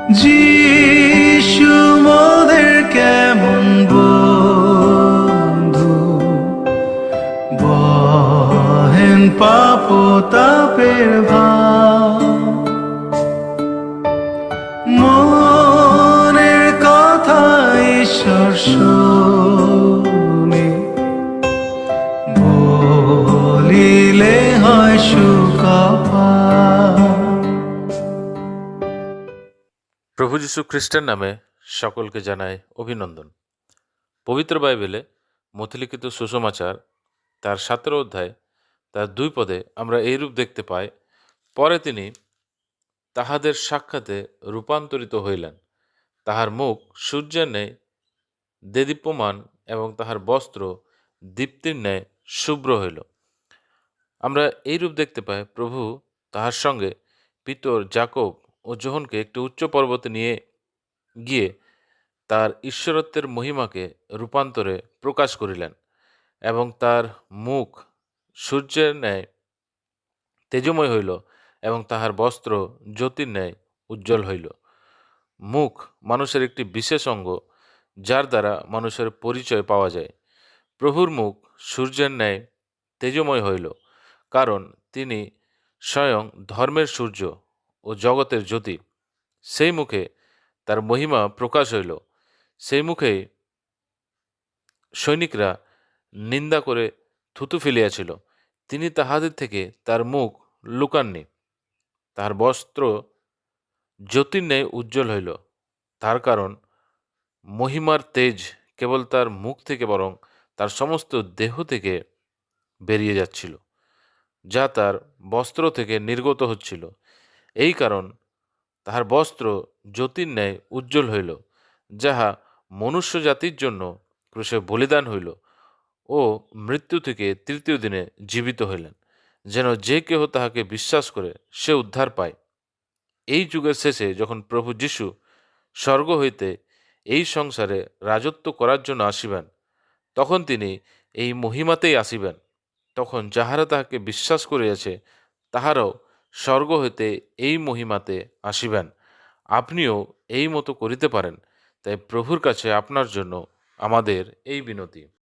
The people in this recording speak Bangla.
যিশু মোদের কেমন বন্ধু, বহেন পাপ তাপের ভার, মনের কথা ঈশ্বর শুনে বলিলে হয় সুখপার। প্রভু যীশু খ্রিস্টের নামে সকলকে জানাই অভিনন্দন। পবিত্র বাইবেলে মথিলিখিত সুসমাচার তার 17 অধ্যায় তার 2 পদে আমরা এইরূপ দেখতে পাই, পরে তিনি তাহাদের সাক্ষাতে রূপান্তরিত হইলেন, তাহার মুখ সূর্যের ন্যায় দেদীপ্যমান এবং তাহার বস্ত্র দীপ্তির ন্যায় শুভ্র হইল। আমরা এইরূপ দেখতে পাই, প্রভু তাহার সঙ্গে পিতর যাকব ও যোহনকে একটি উচ্চ পর্বতে নিয়ে গিয়ে তার ঈশ্বরত্বের মহিমাকে রূপান্তরে প্রকাশ করিলেন এবং তার মুখ সূর্যের ন্যায় তেজময় হইল এবং তাহার বস্ত্র জ্যোতির ন্যায় উজ্জ্বল হইল। মুখ মানুষের একটি বিশেষ অঙ্গ, যার দ্বারা মানুষের পরিচয় পাওয়া যায়। প্রভুর মুখ সূর্যের ন্যায় তেজময় হইল, কারণ তিনি স্বয়ং ধর্মের সূর্য ও জগতের জ্যোতি। সেই মুখে তার মহিমা প্রকাশ হইল। সেই মুখেই সৈনিকরা নিন্দা করে থুতু ফেলিয়াছিল। তিনি তাহাদের থেকে তার মুখ লুকাননি। তাহার বস্ত্র জ্যোতির ন্যায় উজ্জ্বল হইল, তার কারণ মহিমার তেজ কেবল তার মুখ থেকে বরং তার সমস্ত দেহ থেকে বেরিয়ে যাচ্ছিল, যা তার বস্ত্র থেকে নির্গত হচ্ছিল। এই কারণ তাহার বস্ত্র জ্যোতির ন্যায় উজ্জ্বল হইল, যাহা মনুষ্য জাতির জন্য ক্রুশে বলিদান হইল ও মৃত্যু থেকে তৃতীয় দিনে জীবিত হইলেন, যেন যে কেহ তাহাকে বিশ্বাস করে সে উদ্ধার পায়। এই যুগের শেষে যখন প্রভু যীশু স্বর্গ হইতে এই সংসারে রাজত্ব করার জন্য আসিবেন, তখন তিনি এই মহিমাতেই আসিবেন। তখন যাহারা তাহাকে বিশ্বাস করিয়াছে তাহারাও স্বর্গ হইতে এই মহিমাতে আসিবেন। আপনিও এই মতো করিতে পারেন। তাই প্রভুর কাছে আপনার জন্য আমাদের এই বিনতি।